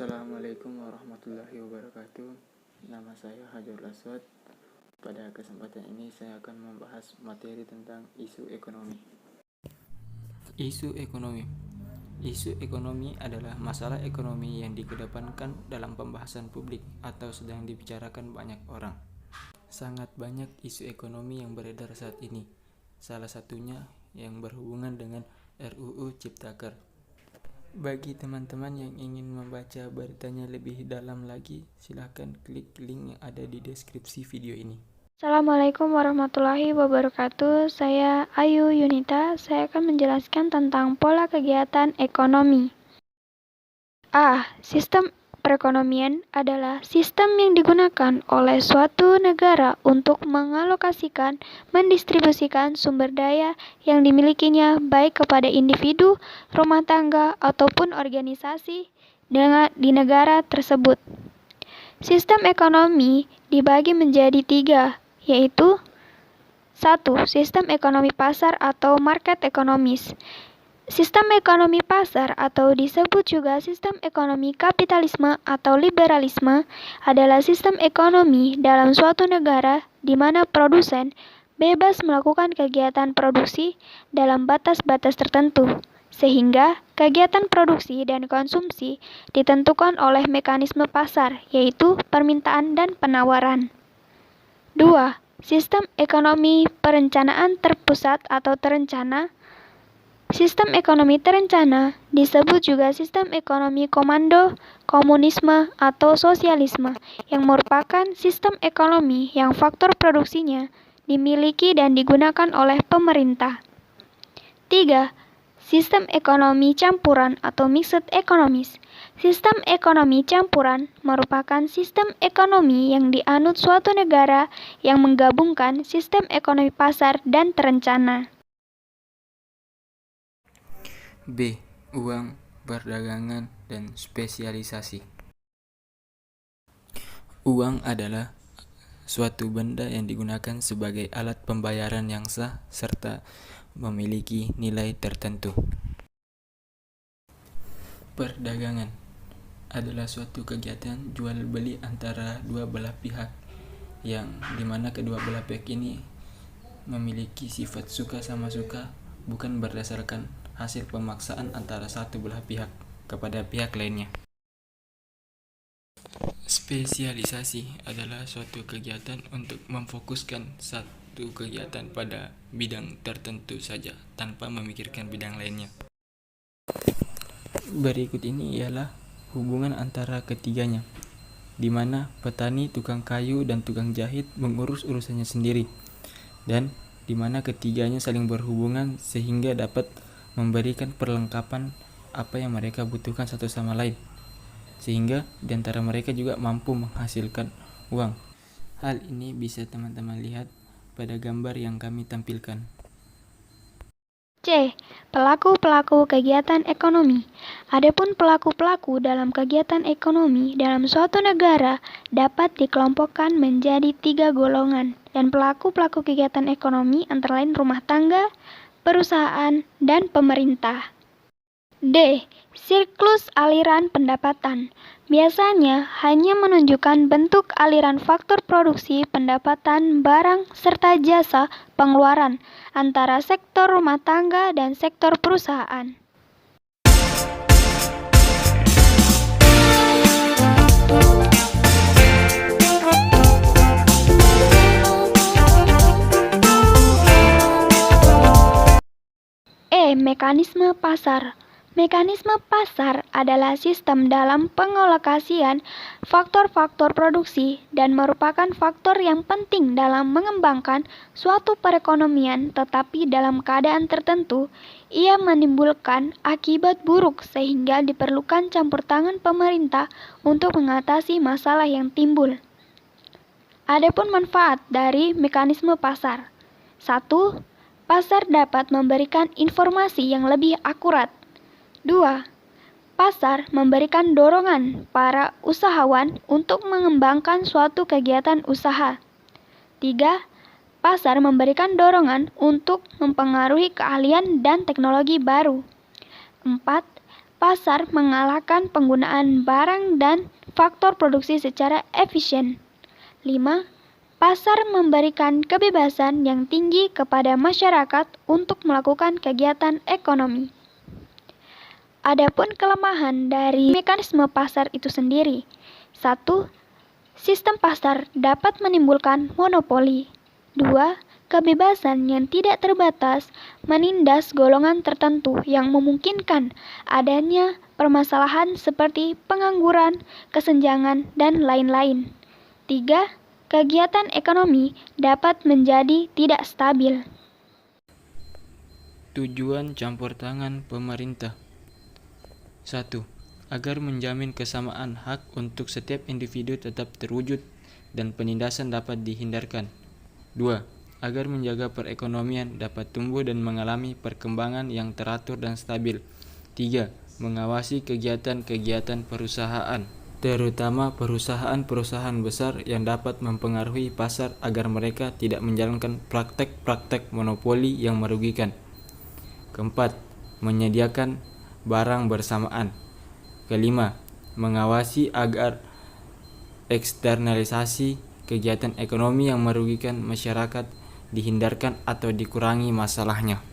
Assalamualaikum warahmatullahi wabarakatuh. Nama saya Hajarul Aswad. Pada kesempatan ini saya akan membahas materi tentang isu ekonomi. Isu ekonomi. Isu ekonomi adalah masalah ekonomi yang dikedepankan dalam pembahasan publik atau sedang dibicarakan banyak orang. Sangat banyak isu ekonomi yang beredar saat ini. Salah satunya yang berhubungan dengan RUU Ciptaker. Bagi teman-teman yang ingin membaca beritanya lebih dalam lagi, silahkan klik link yang ada di deskripsi video ini. Assalamualaikum warahmatullahi wabarakatuh. Saya Ayu Yunita. Saya akan menjelaskan tentang pola kegiatan ekonomi. Sistem perekonomian adalah sistem yang digunakan oleh suatu negara untuk mengalokasikan, mendistribusikan sumber daya yang dimilikinya baik kepada individu, rumah tangga, ataupun organisasi di negara tersebut. Sistem ekonomi dibagi menjadi 3, yaitu 1. Sistem ekonomi pasar atau market economies. Sistem ekonomi pasar atau disebut juga sistem ekonomi kapitalisme atau liberalisme adalah sistem ekonomi dalam suatu negara di mana produsen bebas melakukan kegiatan produksi dalam batas-batas tertentu, sehingga kegiatan produksi dan konsumsi ditentukan oleh mekanisme pasar, yaitu permintaan dan penawaran. 2. Sistem ekonomi perencanaan terpusat atau terencana. Sistem ekonomi terencana disebut juga sistem ekonomi komando, komunisme, atau sosialisme, yang merupakan sistem ekonomi yang faktor produksinya dimiliki dan digunakan oleh pemerintah. 3. Sistem ekonomi campuran atau mixed economies. Sistem ekonomi campuran merupakan sistem ekonomi yang dianut suatu negara yang menggabungkan sistem ekonomi pasar dan terencana. B. Uang, perdagangan, dan spesialisasi. Uang adalah suatu benda yang digunakan sebagai alat pembayaran yang sah serta memiliki nilai tertentu. Perdagangan adalah suatu kegiatan jual beli antara dua belah pihak, yang dimana kedua belah pihak ini memiliki sifat suka sama suka, bukan berdasarkan hasil pemaksaan antara satu belah pihak kepada pihak lainnya. Spesialisasi adalah suatu kegiatan untuk memfokuskan satu kegiatan pada bidang tertentu saja tanpa memikirkan bidang lainnya. Berikut ini ialah hubungan antara ketiganya, di mana petani, tukang kayu, dan tukang jahit mengurus urusannya sendiri, dan di mana ketiganya saling berhubungan sehingga dapat memberikan perlengkapan apa yang mereka butuhkan satu sama lain, sehingga di antara mereka juga mampu menghasilkan uang. Hal ini bisa teman-teman lihat pada gambar yang kami tampilkan. C. Pelaku-pelaku kegiatan ekonomi. Adapun pelaku-pelaku dalam kegiatan ekonomi dalam suatu negara dapat dikelompokkan menjadi 3 golongan, dan pelaku-pelaku kegiatan ekonomi antara lain rumah tangga, perusahaan, dan pemerintah. D. Siklus aliran pendapatan. Biasanya hanya menunjukkan bentuk aliran faktor produksi, pendapatan, barang, serta jasa pengeluaran antara sektor rumah tangga dan sektor perusahaan. Mekanisme pasar. Mekanisme pasar adalah sistem dalam pengalokasian faktor-faktor produksi dan merupakan faktor yang penting dalam mengembangkan suatu perekonomian, tetapi dalam keadaan tertentu ia menimbulkan akibat buruk sehingga diperlukan campur tangan pemerintah untuk mengatasi masalah yang timbul. Adapun manfaat dari mekanisme pasar. 1. Pasar dapat memberikan informasi yang lebih akurat. 2. Pasar memberikan dorongan para usahawan untuk mengembangkan suatu kegiatan usaha. 3. Pasar memberikan dorongan untuk mempengaruhi keahlian dan teknologi baru. 4. pasar mengalahkan penggunaan barang dan faktor produksi secara efisien. 5. Pasar memberikan kebebasan yang tinggi kepada masyarakat untuk melakukan kegiatan ekonomi. Adapun kelemahan dari mekanisme pasar itu sendiri. 1. Sistem pasar dapat menimbulkan monopoli. 2. Kebebasan yang tidak terbatas menindas golongan tertentu yang memungkinkan adanya permasalahan seperti pengangguran, kesenjangan, dan lain-lain. 3. Kegiatan ekonomi dapat menjadi tidak stabil. Tujuan campur tangan pemerintah. 1. Agar menjamin kesamaan hak untuk setiap individu tetap terwujud dan penindasan dapat dihindarkan. 2. Agar menjaga perekonomian dapat tumbuh dan mengalami perkembangan yang teratur dan stabil. 3. Mengawasi kegiatan-kegiatan perusahaan, terutama perusahaan-perusahaan besar yang dapat mempengaruhi pasar agar mereka tidak menjalankan praktek-praktek monopoli yang merugikan. 4. Menyediakan barang bersamaan. 5. Mengawasi agar eksternalisasi kegiatan ekonomi yang merugikan masyarakat dihindarkan atau dikurangi masalahnya.